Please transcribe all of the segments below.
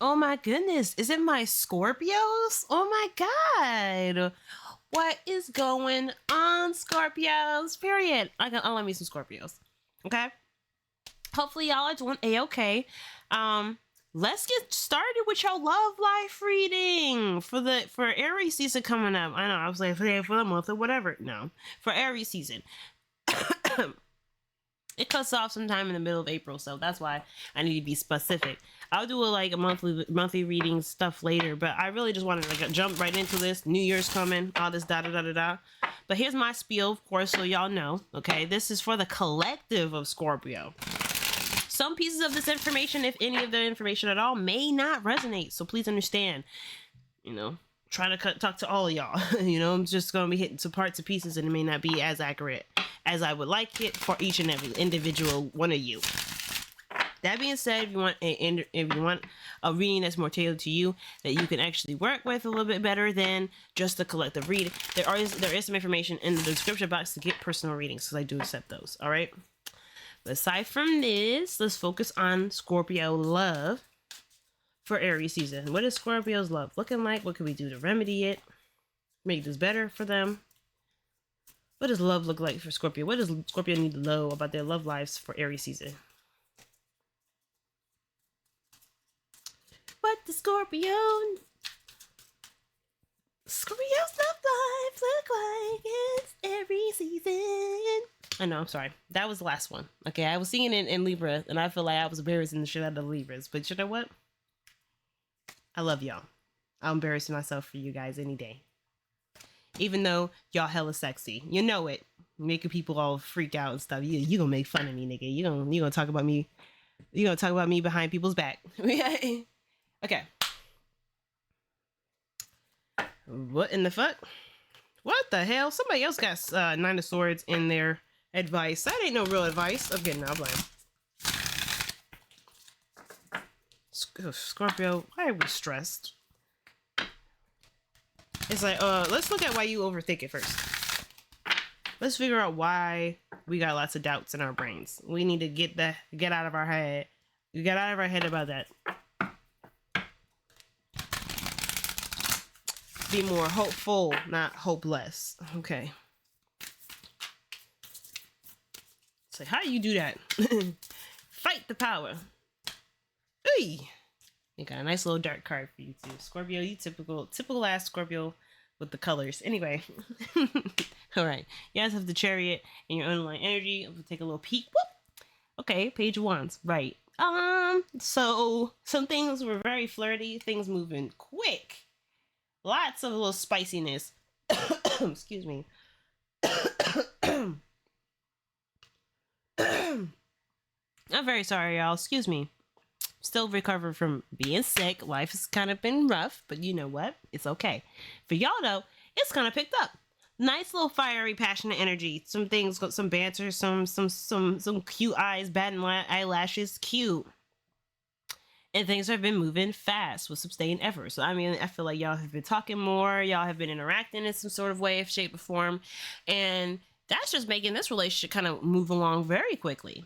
Oh my goodness. Is it my Scorpios? Oh my God. What is going on, Scorpios? Period. I love me some Scorpios. Okay. Hopefully y'all are doing A-okay. Let's get started with your love life reading for Aries season coming up. I know I was like for the month or whatever. No, for Aries season. It cuts off sometime in the middle of April, so that's why I need to be specific. I'll do a monthly reading stuff later, but I really just wanted to jump right into this. New Year's coming, all this da da da da da. But here's my spiel, of course, so y'all know. Okay, this is for the collective of Scorpio. Some pieces of this information, if any of the information at all, may not resonate. So please understand, trying to talk to all of y'all. I'm just going to be hitting some parts and pieces, and it may not be as accurate as I would like it for each and every individual one of you. That being said, if you want a reading that's more tailored to you, that you can actually work with a little bit better than just the collective reading, there is some information in the description box to get personal readings, because I do accept those. All right. But aside from this, let's focus on Scorpio love for Aries season. What is Scorpio's love looking like? What can we do to remedy it? Make this better for them? What does love look like for Scorpio? What does Scorpio need to know about their love lives for Aries season? What does Scorpio's love life look like? It's Aries season. I know, I'm sorry. That was the last one. Okay, I was singing in Libra, and I feel like I was embarrassing the shit out of the Libras. But you know what? I love y'all. I'll embarrass myself for you guys any day. Even though y'all hella sexy. You know it. Making people all freak out and stuff. You gonna make fun of me, nigga. You gonna talk about me. You gonna talk about me behind people's back. Okay. What in the fuck? What the hell? Somebody else got Nine of Swords in their advice. That ain't no real advice. Okay, now I'm playing. Scorpio, why are we stressed? It's like, let's look at why you overthink it first. Let's figure out why we got lots of doubts in our brains. We need to get out of our head. We get out of our head about that. Be more hopeful, not hopeless. Okay. So how do you do that? Fight the power. Hey, you got a nice little dark card for you too, Scorpio. You typical ass Scorpio with the colors. Anyway, all right. You guys have the Chariot in your underlying energy. We'll take a little peek. Whoop. Okay, Page of Wands. Right. So some things were very flirty. Things moving quick. Lots of little spiciness. Excuse me. I'm very sorry, y'all. Excuse me. Still recovering from being sick. Life has kind of been rough, but you know what? It's okay. For y'all though, it's kind of picked up. Nice little fiery, passionate energy. Some things got some banter, some cute eyes, batting eyelashes, cute. And things have been moving fast with sustained effort. So, I mean, I feel like y'all have been talking more. Y'all have been interacting in some sort of way, shape, or form. And that's just making this relationship kind of move along very quickly.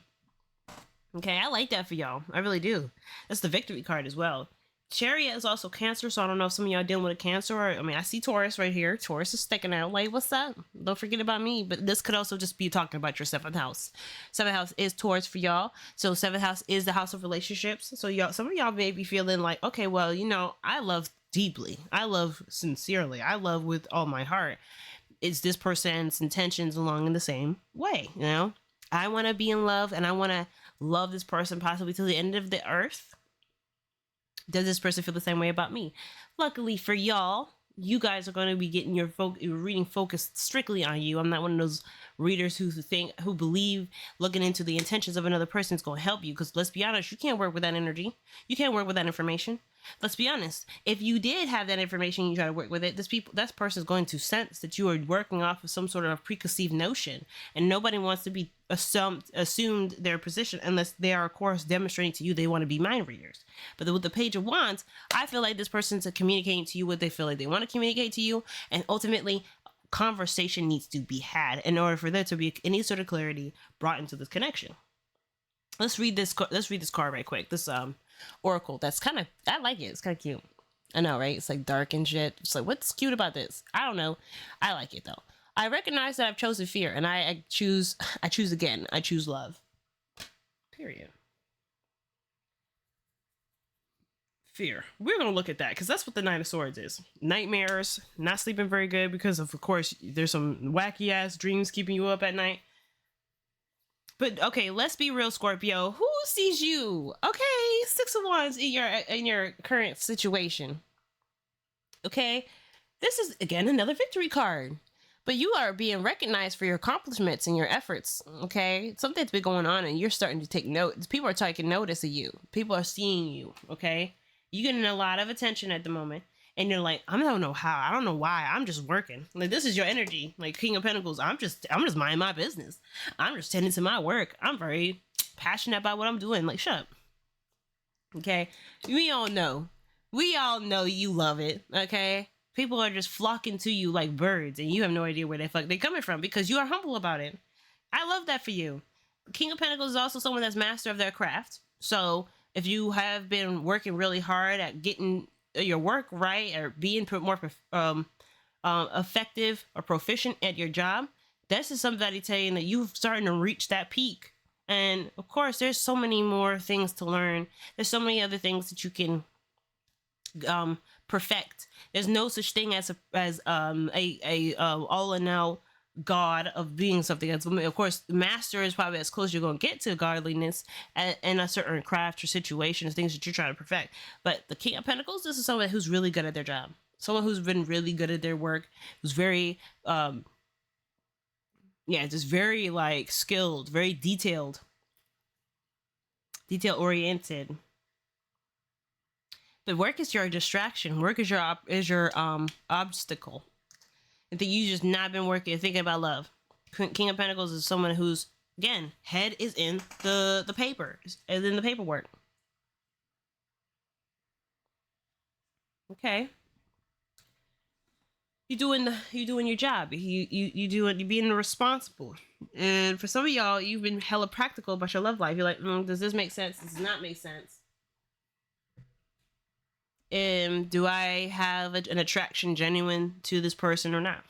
Okay, I like that for y'all. I really do. That's the victory card as well. Chariot is also Cancer, so I don't know if some of y'all dealing with a Cancer. I see Taurus right here. Taurus is sticking out. Like, what's up? Don't forget about me. But this could also just be talking about your 7th house. 7th house is Taurus for y'all. So 7th house is the house of relationships. So some of y'all may be feeling like, okay, well, I love deeply. I love sincerely. I love with all my heart. It's this person's intentions along in the same way, I want to be in love, and I want to love this person possibly till the end of the earth. Does this person feel the same way about me? Luckily for y'all, you guys are going to be getting your reading focused strictly on you. I'm not one of those readers who believe looking into the intentions of another person is going to help you. Because let's be honest, you can't work with that energy. You can't work with that information. Let's be honest. If you did have that information and you try to work with it, that person is going to sense that you are working off of some sort of preconceived notion, and nobody wants to be assumed their position unless they are, of course, demonstrating to you they want to be mind readers. But with the Page of Wands, I feel like this person's communicating to you what they feel like they want to communicate to you, and ultimately, conversation needs to be had in order for there to be any sort of clarity brought into this connection. Let's read this card right quick. This oracle. That's kind of, I like it. It's kind of cute. I know, right? It's like dark and shit. It's like, what's cute about this? I don't know. I like it though. I recognize that I've chosen fear, and I choose again. I choose love. Period. Fear. We're gonna look at that because that's what the Nine of Swords is. Nightmares, not sleeping very good because of course there's some wacky ass dreams keeping you up at night. But okay, let's be real, Scorpio. Who sees you? Okay, Six of Wands in your current situation. Okay, this is again another victory card. But you are being recognized for your accomplishments and your efforts. Okay, something's been going on, and you're starting to take note. People are taking notice of you. People are seeing you. Okay, you're getting a lot of attention at the moment. And you're like, I don't know how, I don't know why, I'm just working. Like, this is your energy. Like King of Pentacles, I'm just minding my business. I'm just tending to my work. I'm very passionate about what I'm doing. Like, shut up. Okay? We all know you love it. Okay? People are just flocking to you like birds, and you have no idea where they're coming from because you are humble about it. I love that for you. King of Pentacles is also someone that's master of their craft. So if you have been working really hard at getting your work right or being more effective or proficient at your job, this is somebody telling that you're starting to reach that peak. And of course, there's so many more things to learn. There's so many other things that you can perfect. There's no such thing as a all in all god of being something else. Of course, master is probably as close you're going to get to godliness in a certain craft or situations, things that you're trying to perfect. But the King of Pentacles, this is someone who's really good at their job, someone who's been really good at their work, who's very just very like skilled, very detail oriented. But work is your distraction. Work is your obstacle. And that you just not been working, thinking about love. King of Pentacles is someone who's, again, head is in the paper, is in the paperwork. Okay. You're doing your job. You're being responsible. And for some of y'all, you've been hella practical about your love life. You're like, does this make sense? Does not make sense. Do I have an attraction genuine to this person or not?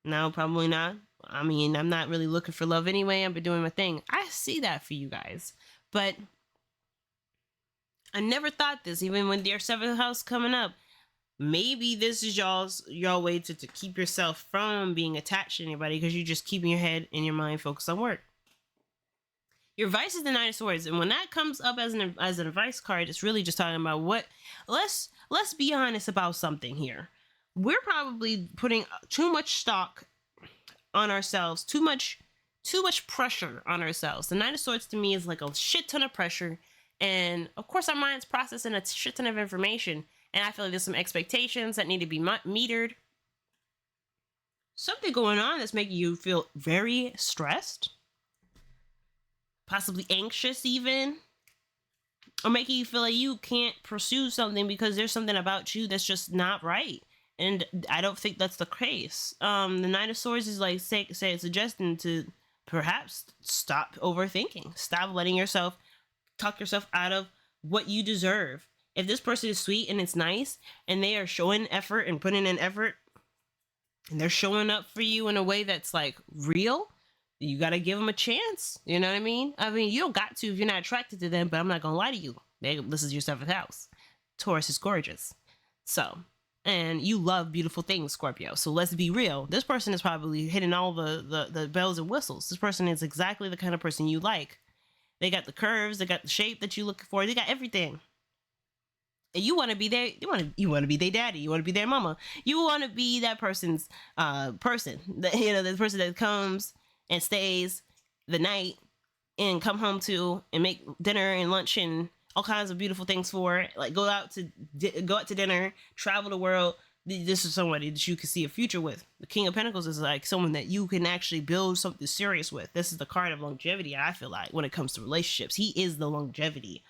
No, probably not. I mean, I'm not really looking for love anyway. I've been doing my thing. I see that for you guys. But I never thought this, even when their 7th house coming up. Maybe this is y'all way to keep yourself from being attached to anybody because you're just keeping your head and your mind focused on work. Your advice is the 9 of Swords, and when that comes up as an advice card, it's really just talking about what. Let's be honest about something here. We're probably putting too much stock on ourselves, too much pressure on ourselves. The 9 of Swords to me is like a shit ton of pressure, and of course our mind's processing a shit ton of information, and I feel like there's some expectations that need to be metered. Something going on that's making you feel very stressed. Possibly anxious even, or making you feel like you can't pursue something because there's something about you that's just not right. And I don't think that's the case. The 9 of Swords is like suggesting to perhaps stop overthinking, stop letting yourself talk yourself out of what you deserve. If this person is sweet and it's nice and they are showing effort and putting in effort and they're showing up for you in a way that's like real, you got to give them a chance. You know what I mean? I mean, you don't got to if you're not attracted to them, but I'm not going to lie to you. This is your 7th house. Taurus is gorgeous. So, and you love beautiful things, Scorpio. So let's be real. This person is probably hitting all the bells and whistles. This person is exactly the kind of person you like. They got the curves. They got the shape that you're looking for. They got everything. And you want to be their, you want to be their daddy. You want to be their mama. You want to be that person's person. The person that comes and stays the night and come home to and make dinner and lunch and all kinds of beautiful things for, like go out to dinner, travel the world. This is somebody that you can see a future with. The King of Pentacles is like someone that you can actually build something serious with. This is the card of longevity. I feel like when it comes to relationships, he is the longevity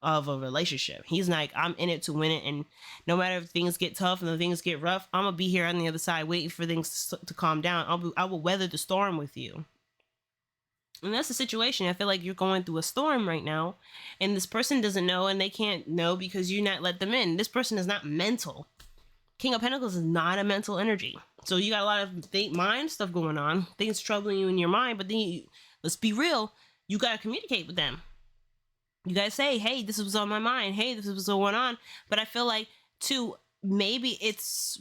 of a relationship. He's like, I'm in it to win it, and no matter if things get tough and the things get rough, I'm gonna be here on the other side waiting for things to calm down. I will weather the storm with you. And that's the situation. I feel like you're going through a storm right now, and this person doesn't know, and they can't know because you not let them in. This person is not mental. King of Pentacles is not a mental energy. So you got a lot of mind stuff going on, things troubling you in your mind, but then let's be real, you got to communicate with them. You got to say, hey, this was on my mind. Hey, this was going on. But I feel like, too, maybe it's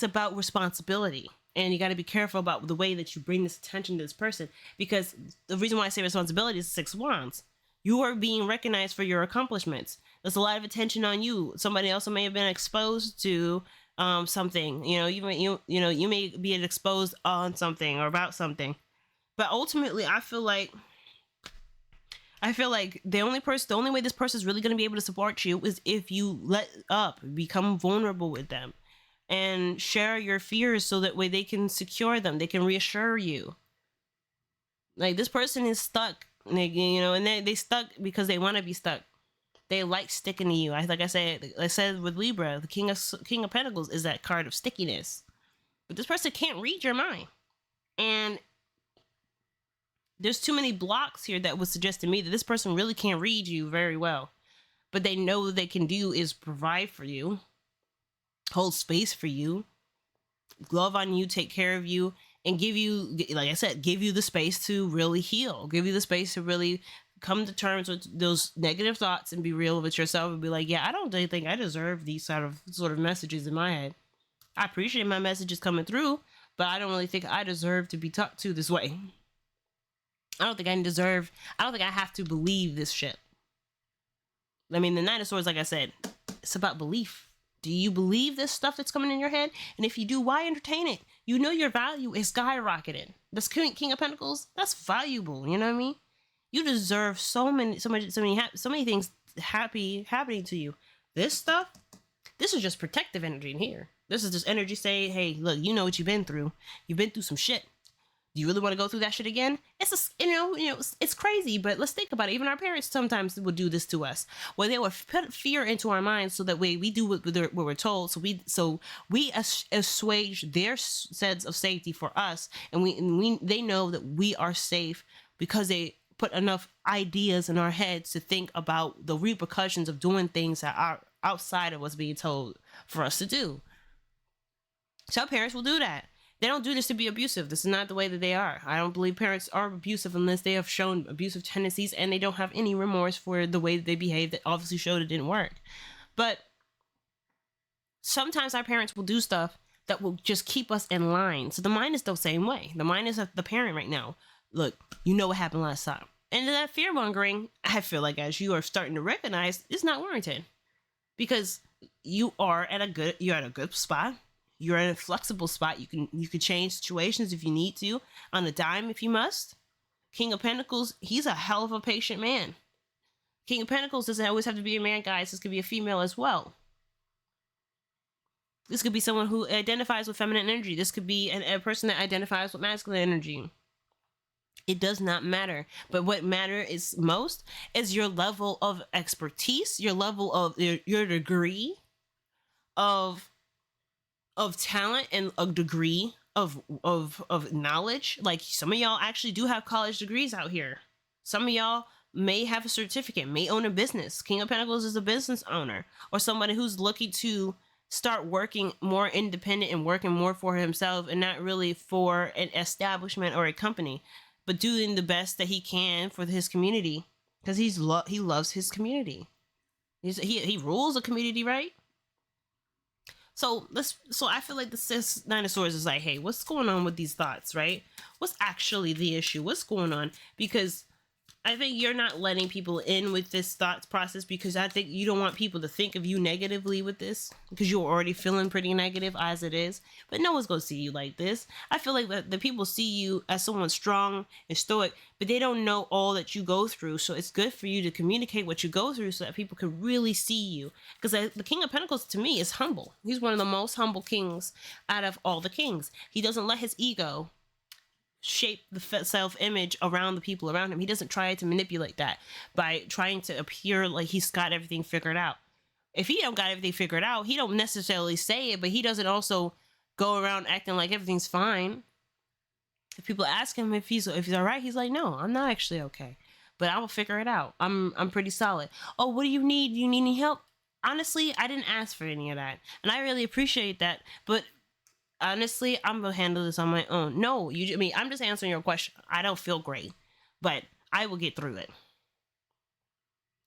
about responsibility. And you got to be careful about the way that you bring this attention to this person. Because the reason why I say responsibility is 6 Wands. You are being recognized for your accomplishments. There's a lot of attention on you. Somebody else may have been exposed to something. You may be exposed on something or about something. But ultimately, I feel like the only way this person is really going to be able to support you is if you let up, become vulnerable with them, and share your fears so that way they can secure them. They can reassure you. Like, this person is stuck, and they stuck because they want to be stuck. They like sticking to you. Like I said with Libra, the King of Pentacles is that card of stickiness. But this person can't read your mind. And there's too many blocks here that would suggest to me that this person really can't read you very well. But they know what they can do is provide for you, hold space for you, love on you, take care of you, and give you, like I said, give you the space to really heal, give you the space to really come to terms with those negative thoughts and be real with yourself and be like, yeah, I don't really think I deserve these sort of messages in my head. I appreciate my messages coming through, but I don't really think I deserve to be talked to this way. I don't think I have to believe this shit. I mean, the Nine of Swords, like I said, it's about belief. Do you believe this stuff that's coming in your head? And if you do, why entertain it? You know your value is skyrocketed. This King of Pentacles, that's valuable. You know what I mean? You deserve so many things happening to you. This stuff, this is just protective energy in here. This is just energy saying, hey, look, you know what you've been through. You've been through some shit. Do you really want to go through that shit again? It's crazy, but let's think about it. Even our parents sometimes would do this to us, where they would put fear into our minds so that way we do what we're told. So we assuage their sense of safety for us, and they know that we are safe because they put enough ideas in our heads to think about the repercussions of doing things that are outside of what's being told for us to do. Some parents will do that. They don't do this to be abusive. This is not the way that they are. I don't believe parents are abusive unless they have shown abusive tendencies and they don't have any remorse for the way that they behave that obviously showed it didn't work. But sometimes our parents will do stuff that will just keep us in line. So the mind is the same way. The mind is the parent right now. Look, you know what happened last time. And that fear mongering, I feel like as you are starting to recognize, is not warranted. Because you are at a good spot. You're in a flexible spot. You can change situations if you need to, on a dime if you must. King of Pentacles, he's a hell of a patient man. King of Pentacles doesn't always have to be a man, guys. This could be a female as well. This could be someone who identifies with feminine energy. This could be a person that identifies with masculine energy. It does not matter. But what matters most is your level of expertise, your level of your degree of talent, and a degree of knowledge. Like, some of y'all actually do have college degrees out here. Some of y'all may have a certificate, may own a business. King of Pentacles is a business owner, or somebody who's looking to start working more independent and working more for himself and not really for an establishment or a company, but doing the best that he can for his community, because he loves his community. He rules a community, right? So I feel like the Nine of Swords is like, hey, what's going on with these thoughts, right? What's actually the issue? What's going on? Because I think you're not letting people in with this thoughts process, because I think you don't want people to think of you negatively with this, because you're already feeling pretty negative as it is. But no one's going to see you like this. I feel like the people see you as someone strong and stoic, but they don't know all that you go through. So it's good for you to communicate what you go through so that people can really see you. Because the King of Pentacles, to me, is humble. He's one of the most humble kings out of all the kings. He doesn't let his ego shape the self-image around the people around him. He doesn't try to manipulate that by trying to appear like he's got everything figured out. If he don't got everything figured out, he don't necessarily say it, but he doesn't also go around acting like everything's fine. If people ask him if he's all right, he's like, no, I'm not actually okay, but I will figure it out. I'm pretty solid. Oh, what do you need? Do you need any help? Honestly, I didn't ask for any of that, and I really appreciate that. But honestly, I'm gonna handle this on my own. No, I mean, I'm just answering your question. I don't feel great, but I will get through it.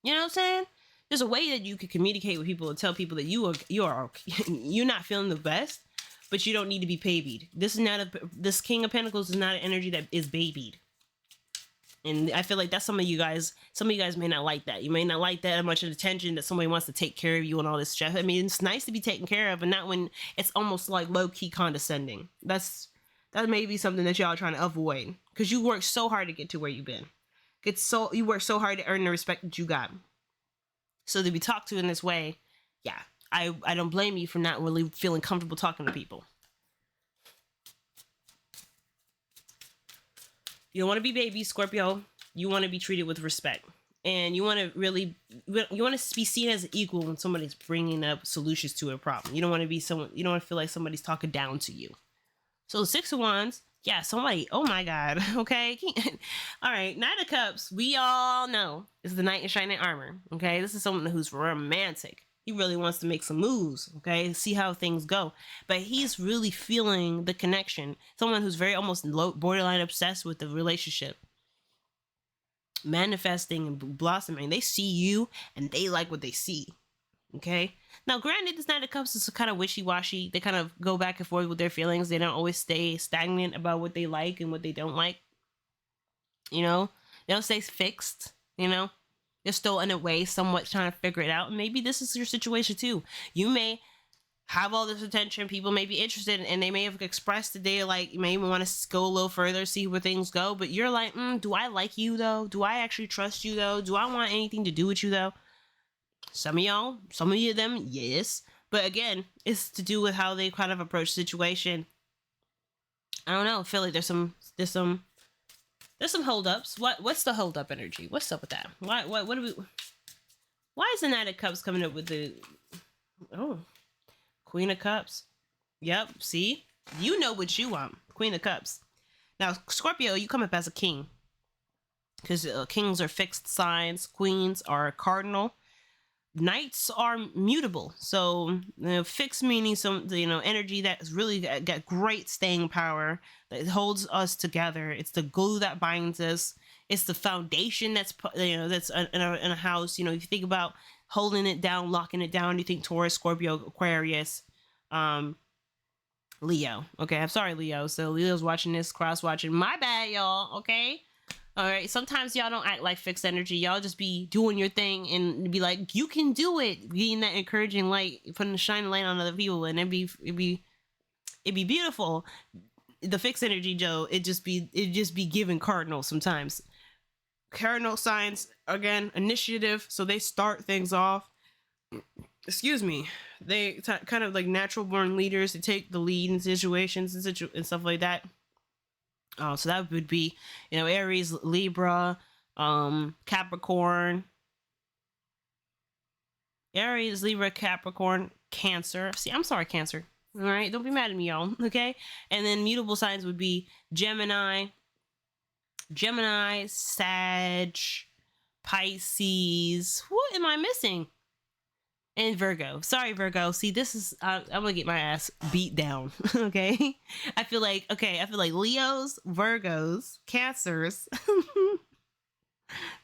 You know what I'm saying? There's a way that you can communicate with people and tell people that you are you're not feeling the best, but you don't need to be babied. This King of Pentacles is not an energy that is babied. And I feel like that's some of you guys may not like that. You may not like that much of attention that somebody wants to take care of you and all this stuff. I mean, it's nice to be taken care of, but not when it's almost like low-key condescending. That may be something that y'all are trying to avoid, because you worked so hard to get to where you've been. You worked so hard to earn the respect that you got. So to be talked to in this way, yeah, I don't blame you for not really feeling comfortable talking to people. You don't want to be baby, Scorpio. You want to be treated with respect. And you want to be seen as an equal when somebody's bringing up solutions to a problem. You don't want to feel like somebody's talking down to you. So 6 of Wands, yeah, somebody, oh my God, okay? All right, Knight of Cups, we all know is the knight in shining armor, okay? This is someone who's romantic. He really wants to make some moves, okay? See how things go. But he's really feeling the connection. Someone who's very almost borderline obsessed with the relationship. Manifesting and blossoming. They see you and they like what they see, okay? Now, granted, this Knight of Cups is kind of wishy-washy. They kind of go back and forth with their feelings. They don't always stay stagnant about what they like and what they don't like. You know? They don't stay fixed, you know? They're still in a way somewhat trying to figure it out. And maybe this is your situation too. You may have all this attention. People may be interested, and they may have expressed that they like, you may even want to go a little further, see where things go. But you're like, do I like you though? Do I actually trust you though? Do I want anything to do with you though? Some of them, yes. But again, it's to do with how they kind of approach the situation. I don't know. I feel like there's some holdups. What's the holdup energy? What's up with that? Why is the Knight of Cups coming up with the Queen of Cups? Yep, see? You know what you want. Queen of Cups. Now, Scorpio, you come up as a king. Because kings are fixed signs. Queens are cardinal. Knights are mutable. So, fixed meaning some, energy that's really got great staying power, that holds us together. It's the glue that binds us. It's the foundation that's in a house. If you think about holding it down, locking it down, you think Taurus, Scorpio, Aquarius, Leo. Okay, I'm sorry, Leo. So Leo's watching this, cross watching. My bad, y'all. Okay. All right. Sometimes y'all don't act like fixed energy. Y'all just be doing your thing and be like, you can do it. Being that encouraging light, putting a shining light on other people, and it'd be beautiful. The fixed energy, Joe, it just be giving cardinal sometimes. Cardinal signs, again, initiative. So they start things off. Excuse me. They kind of like natural born leaders to take the lead in situations and stuff like that. So that would be, Aries, Libra, Capricorn. Aries, Libra, Capricorn, Cancer. See, I'm sorry, Cancer. All right, don't be mad at me, y'all. Okay, and then mutable signs would be Gemini, Sag, Pisces. What am I missing? And Virgo. Sorry, Virgo. See, this is I'm gonna get my ass beat down. Okay, I feel like Leos, Virgos, Cancers.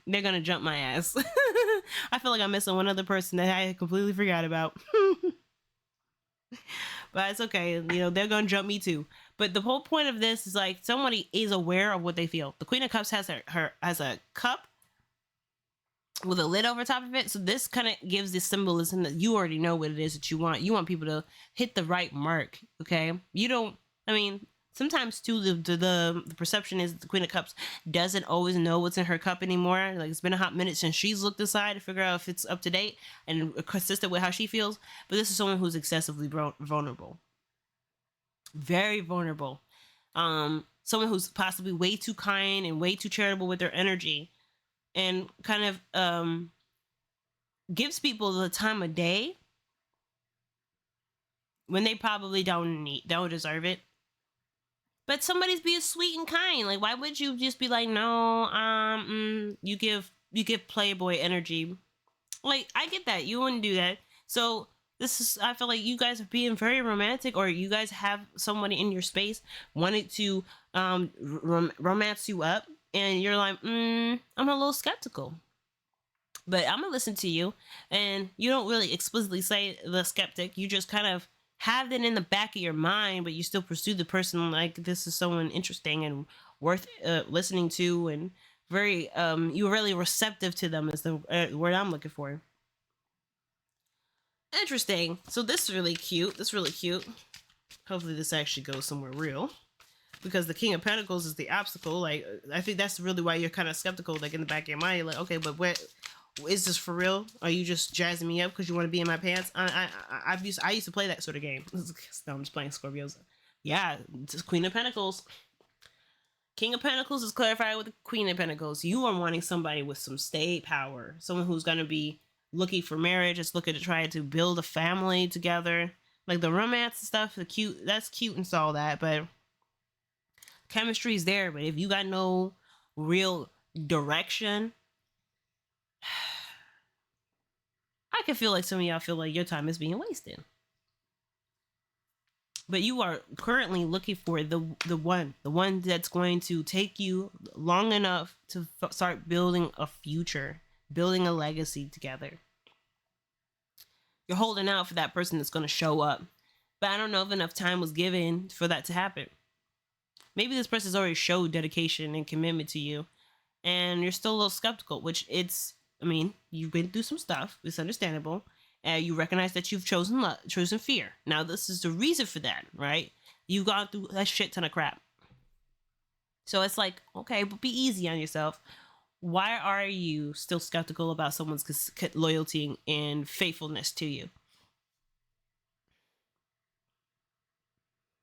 They're gonna jump my ass. I feel like I'm missing one other person that I completely forgot about. But it's okay. They're gonna jump me too. But the whole point of this is like somebody is aware of what they feel. The Queen of Cups has a cup with a lid over top of it. So this kind of gives this symbolism that you already know what it is that you want. You want people to hit the right mark. Okay. Sometimes too, the perception is the Queen of Cups doesn't always know what's in her cup anymore. Like, it's been a hot minute since she's looked inside to figure out if it's up to date and consistent with how she feels. But this is someone who's excessively vulnerable. Very vulnerable. Someone who's possibly way too kind and way too charitable with their energy. And kind of gives people the time of day when they probably don't deserve it. But somebody's being sweet and kind. Like, why would you just be like, no, you give Playboy energy. Like, I get that. You wouldn't do that. So this is, I feel like you guys are being very romantic, or you guys have somebody in your space wanting to romance you up, and you're like, I'm a little skeptical. But I'm gonna listen to you, and you don't really explicitly say the skeptic. You just kind of have it in the back of your mind, but you still pursue the person like this is someone interesting and worth listening to, and very you're really receptive to them is the word I'm looking for. Interesting. So this is really cute. This is really cute. Hopefully this actually goes somewhere real. Because the King of Pentacles is the obstacle. Like, I think that's really why you're kind of skeptical. Like, in the back of your mind, you're like, okay, but what is this for real? Are you just jazzing me up because you want to be in my pants? I used to play that sort of game. No, I'm just playing Scorpios. Yeah, it's Queen of Pentacles. King of Pentacles is clarified with the Queen of Pentacles. You are wanting somebody with some state power, someone who's going to be looking for marriage, is looking to try to build a family together. Like the romance and stuff, the cute, that's cute and all that, but chemistry is there. But if you got no real direction, I can feel like some of y'all feel like your time is being wasted. But you are currently looking for the one that's going to take you long enough to start building a future, building a legacy together. You're holding out for that person that's going to show up, but I don't know if enough time was given for that to happen. Maybe this person's already showed dedication and commitment to you, and you're still a little skeptical, which you've been through some stuff. It's understandable. You recognize that you've chosen fear. Now, this is the reason for that, right? You've gone through a shit ton of crap. So it's like, okay, but be easy on yourself. Why are you still skeptical about someone's loyalty and faithfulness to you?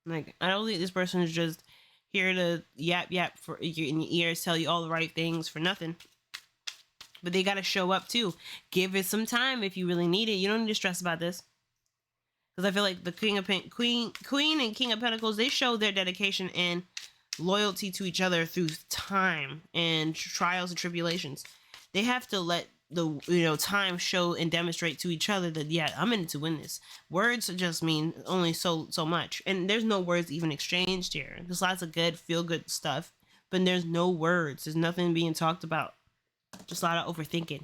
Like, I don't think this person is just here to yap for you in your ears, tell you all the right things for nothing. But they got to show up too. Give it some time if you really need it. You don't need to stress about this. Because I feel like the Queen and King of Pentacles, they show their dedication and loyalty to each other through time and trials and tribulations. They have to let the time show and demonstrate to each other that, yeah, I'm in it to win this. Words just mean only so much. And there's no words even exchanged here. There's lots of good, feel good stuff. But there's no words. There's nothing being talked about. Just a lot of overthinking.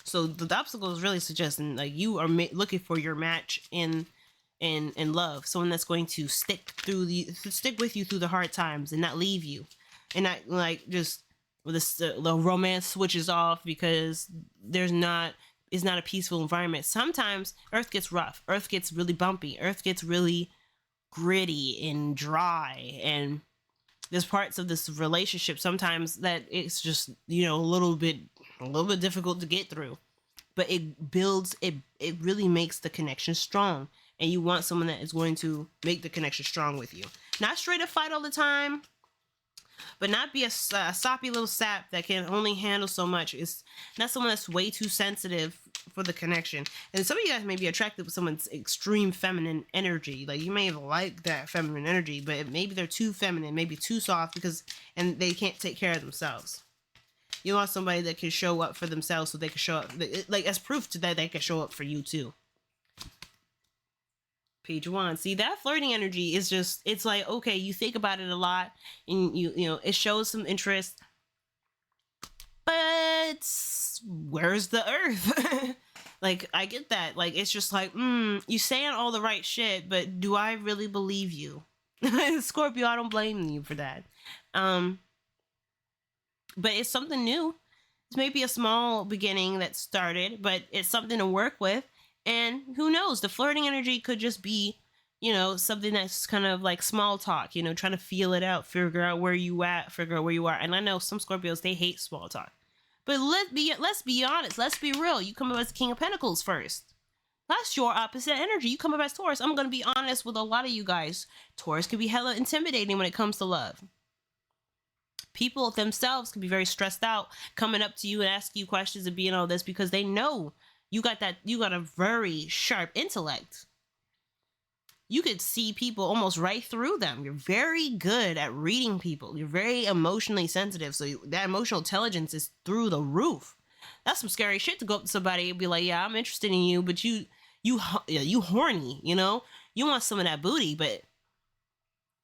So the obstacle is really suggesting like you are looking for your match in love, someone that's going to stick with you through the hard times and not leave you, and not like just the romance switches off because it's not a peaceful environment. Sometimes Earth gets rough, Earth gets really bumpy, Earth gets really gritty and dry, and there's parts of this relationship sometimes that it's just a little bit difficult to get through, but it builds it really makes the connection strong, and you want someone that is going to make the connection strong with you, not straight up fight all the time, but not be a soppy little sap that can only handle so much. It's not someone that's way too sensitive for the connection. And some of you guys may be attracted with someone's extreme feminine energy. Like, you may like that feminine energy, but maybe they're too feminine, maybe too soft, and they can't take care of themselves. You want somebody that can show up for themselves so they can show up, like, as proof to that they can show up for you too. Page 1. See, that flirting energy is just, it's like, okay, you think about it a lot, and it shows some interest, but where's the Earth? Like, I get that. Like, it's just like, you saying all the right shit, but do I really believe you? Scorpio, I don't blame you for that. But it's something new. It's maybe a small beginning that started, but it's something to work with. And who knows? The flirting energy could just be, something that's kind of like small talk, trying to feel it out, figure out where you are. And I know some Scorpios, they hate small talk. But let's be honest. Let's be real. You come up as the King of Pentacles first. That's your opposite energy. You come up as Taurus. I'm going to be honest with a lot of you guys. Taurus can be hella intimidating when it comes to love. People themselves can be very stressed out coming up to you and asking you questions and being all this because they know you got a very sharp intellect. You could see people almost right through them. You're very good at reading people. You're very emotionally sensitive. So that emotional intelligence is through the roof. That's some scary shit to go up to somebody and be like, yeah, I'm interested in you, but you horny, you know? You want some of that booty, but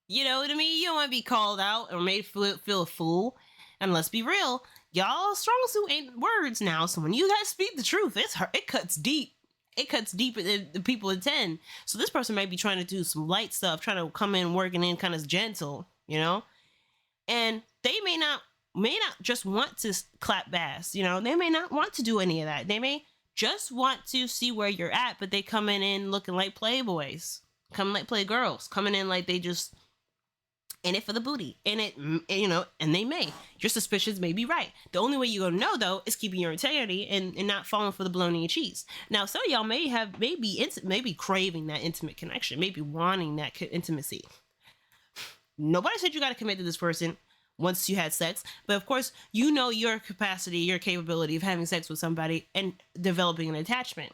you know what I mean? You don't want to be called out or made feel a fool. And let's be real, y'all strong suit ain't words now. So when you guys speak the truth, it cuts deep. It cuts deeper than the people intend. So this person might be trying to do some light stuff, trying to come in working in kind of gentle, you know? And they may not just want to clap bass, you know? They may not want to do any of that. They may just want to see where you're at, but they coming in looking like playboys, coming like playgirls, coming in like they just in it for the booty, you know, and they may. Your suspicions may be right. The only way you're gonna know though is keeping your integrity and not falling for the bologna and cheese. Now, some of y'all may be craving that intimate connection, maybe wanting that intimacy. Nobody said you got to commit to this person once you had sex, but of course, you know your capacity, your capability of having sex with somebody and developing an attachment.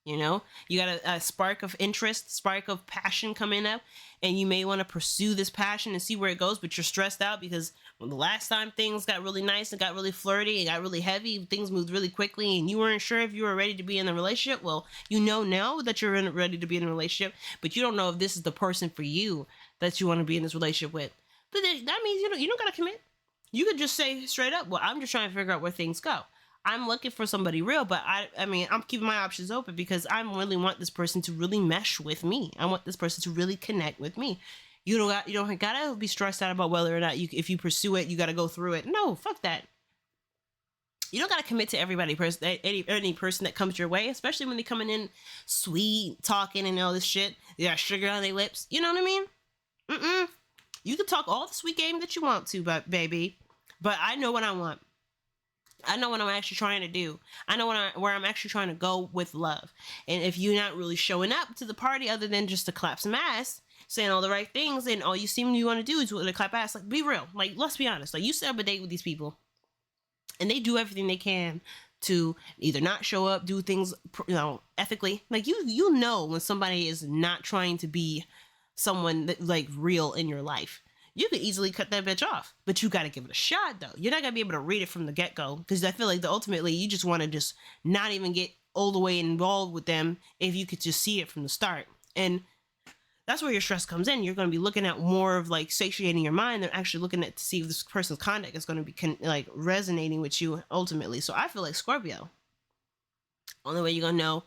You know, you got a spark of interest, spark of passion coming up, and you may want to pursue this passion and see where it goes, but you're stressed out because when the last time things got really nice and got really flirty and got really heavy, things moved really quickly and you weren't sure if you were ready to be in the relationship. Well, you know now that you're ready to be in a relationship, but you don't know if this is the person for you that you want to be in this relationship with. But that means you don't got to commit. You could just say straight up, well, I'm just trying to figure out where things go. I'm looking for somebody real, but I mean, I'm keeping my options open because I really want this person to really mesh with me. I want this person to really connect with me. You don't gotta be stressed out about whether or not if you pursue it, you gotta go through it. No, fuck that. You don't gotta commit to any person that comes your way, especially when they're coming in sweet, talking and all this shit. They got sugar on their lips. You know what I mean? You can talk all the sweet game that you want to, but baby, but I know what I want. I know what I'm actually trying to do. I know where I'm actually trying to go with love. And if you're not really showing up to the party other than just to clap some ass, saying all the right things, and all you want to do is to clap ass, like, be real. Like, let's be honest. Like, you set up a date with these people, and they do everything they can to either not show up, do things, you know, ethically. Like, you know when somebody is not trying to be someone that, like, real in your life. You could easily cut that bitch off, but you got to give it a shot though. You're not going to be able to read it from the get-go because I feel like ultimately you just want to just not even get all the way involved with them if you could just see it from the start. And that's where your stress comes in. You're going to be looking at more of like satiating your mind than actually looking at to see if this person's conduct is going to be like resonating with you ultimately. So I feel like Scorpio, only way you're going to know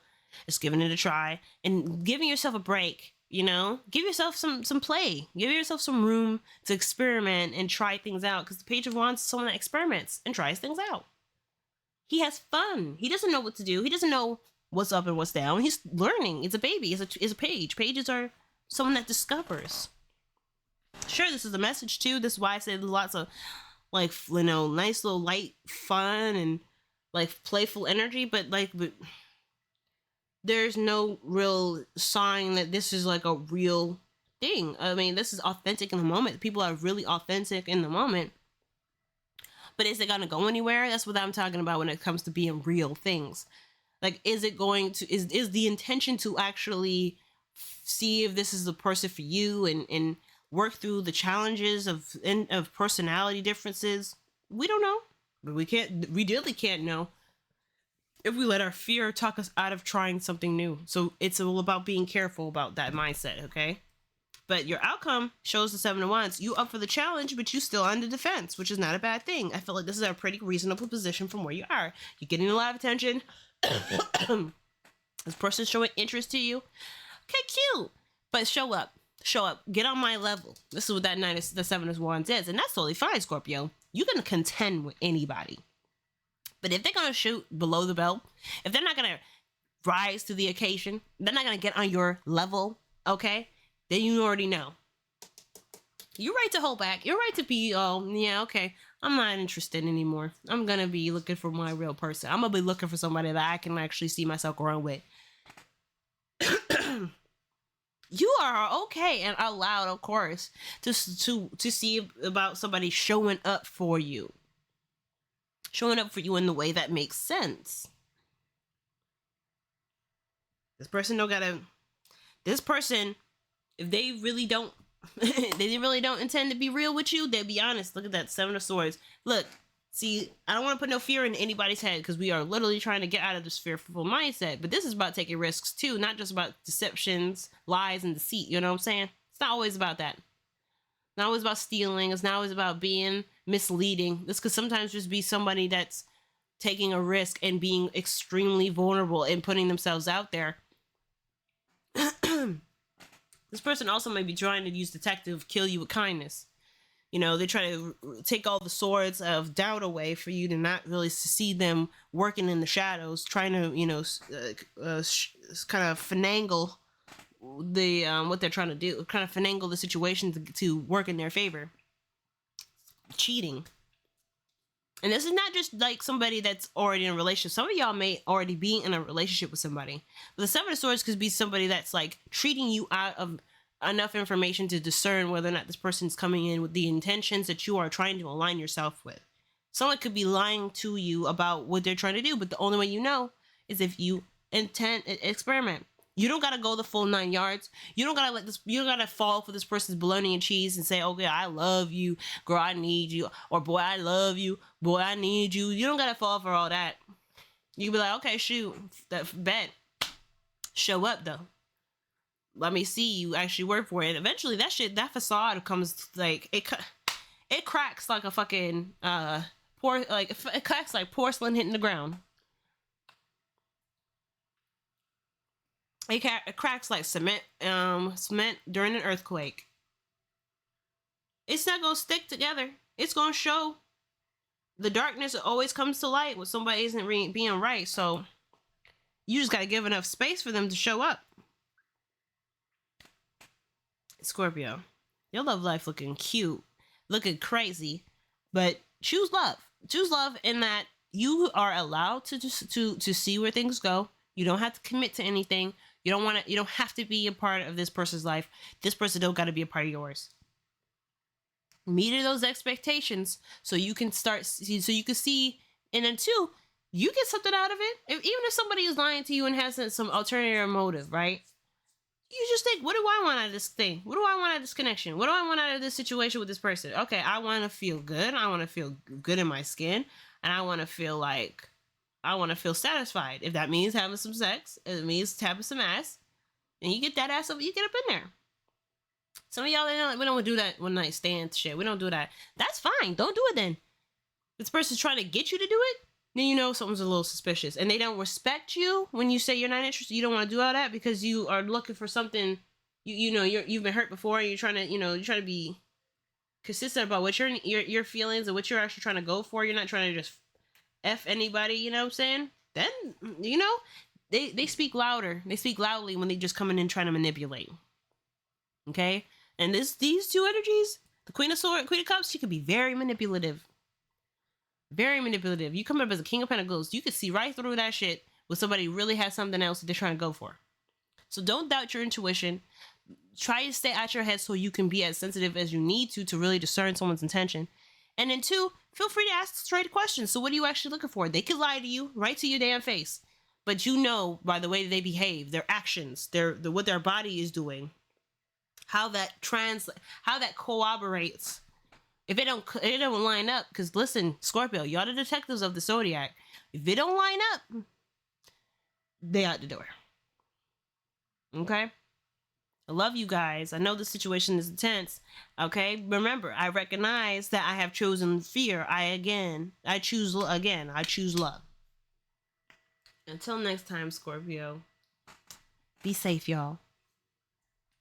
is giving it a try and giving yourself a break. You know, give yourself some play. Give yourself some room to experiment and try things out. Because the Page of Wands is someone that experiments and tries things out. He has fun. He doesn't know what to do. He doesn't know what's up and what's down. He's learning. It's a baby. It's a page. Pages are someone that discovers. Sure, this is a message too. This is why I said lots of like, you know, nice little light fun and like playful energy. But there's no real sign that this is like a real thing. I mean, this is authentic in the moment. People are really authentic in the moment. But is it going to go anywhere? That's what I'm talking about when it comes to being real things. Like, is it going to, is the intention to actually see if this is the person for you and work through the challenges of personality differences? We don't know. But we really can't know if we let our fear talk us out of trying something new. So it's all about being careful about that mindset, okay? But your outcome shows the 7 of Wands. You up for the challenge, but you still on the defense, which is not a bad thing. I feel like this is a pretty reasonable position from where you are. You're getting a lot of attention. This person's showing interest to you. Okay, cute. But show up. Show up. Get on my level. This is what the 7 of Wands is. And that's totally fine, Scorpio. You're going to contend with anybody. But if they're going to shoot below the belt, if they're not going to rise to the occasion, they're not going to get on your level, okay? Then you already know. You're right to hold back. You're right to be, yeah, okay, I'm not interested anymore. I'm going to be looking for my real person. I'm going to be looking for somebody that I can actually see myself growing with. You are okay and allowed, of course, to see about somebody showing up for you. Showing up for you in the way that makes sense. This person don't gotta This person, if they really don't, they really don't intend to be real with you, they'll be honest. Look at that 7 of Swords. Look, see, I don't want to put no fear in anybody's head because we are literally trying to get out of this fearful mindset. But this is about taking risks too, not just about deceptions, lies, and deceit. You know what I'm saying? It's not always about that. It's not always about stealing. It's not always about being misleading. This could sometimes just be somebody that's taking a risk and being extremely vulnerable and putting themselves out there. This person also might be trying to use detective, kill you with kindness. You know, they try to take all the swords of doubt away for you to not really see them working in the shadows, trying to, you know, kind of finagle the what they're trying to do, kind of finagle the situation to work in their favor. Cheating. And this is not just like somebody that's already in a relationship. Some of y'all may already be in a relationship with somebody. But the 7 of Swords could be somebody that's like treating you out of enough information to discern whether or not this person's coming in with the intentions that you are trying to align yourself with. Someone could be lying to you about what they're trying to do, but the only way you know is if you experiment. You don't gotta go the full 9 yards. You don't gotta fall for this person's bologna and cheese and say, okay, I love you, girl, I need you, or boy, I love you, boy, I need you. You don't gotta fall for all that. You can be like, okay, shoot, that bet. Show up though. Let me see you actually work for it. Eventually that facade comes like it cracks like a fucking it cracks like porcelain hitting the ground. It cracks like cement during an earthquake. It's not gonna stick together. It's gonna show. The darkness always comes to light when somebody isn't being right. So you just gotta give enough space for them to show up. Scorpio, your love life looking cute, looking crazy, but choose love. Choose love in that you are allowed to just to see where things go. You don't have to commit to anything. You don't have to be a part of this person's life. This person don't got to be a part of yours. Meet those expectations so you can see, and then 2, you get something out of it. Even if somebody is lying to you and has some ulterior motive, right? You just think, what do I want out of this thing? What do I want out of this connection? What do I want out of this situation with this person? Okay, I want to feel good. I want to feel good in my skin. And I want to feel satisfied. If that means having some sex, if it means tapping some ass, and you get that ass up, you get up in there. Some of y'all, we don't do that one night stand shit. We don't do that. That's fine. Don't do it then. If this person's trying to get you to do it, then you know something's a little suspicious. And they don't respect you when you say you're not interested. You don't want to do all that because you are looking for something. You've been hurt before. And you're trying to be consistent about what your feelings and what you're actually trying to go for. You're not trying to just F anybody. You know what I'm saying? Then they speak louder. They speak loudly when they just come in and trying to manipulate. Okay, and these 2 energies, the Queen of Swords, Queen of Cups, she could be very manipulative. Very manipulative. You come up as a King of Pentacles, you can see right through that shit when somebody really has something else that they're trying to go for. So don't doubt your intuition. Try to stay out your head so you can be as sensitive as you need to really discern someone's intention. And then 2, feel free to ask straight questions. So what are you actually looking for? They could lie to you right to your damn face. But you know by the way they behave, their actions, what their body is doing, how that corroborates. If it don't line up, because listen, Scorpio, y'all the detectives of the zodiac. If it don't line up, they out the door. Okay? I love you guys. I know the situation is intense. Okay? Remember, I recognize that I have chosen fear. I choose love. Until next time, Scorpio. Be safe, y'all.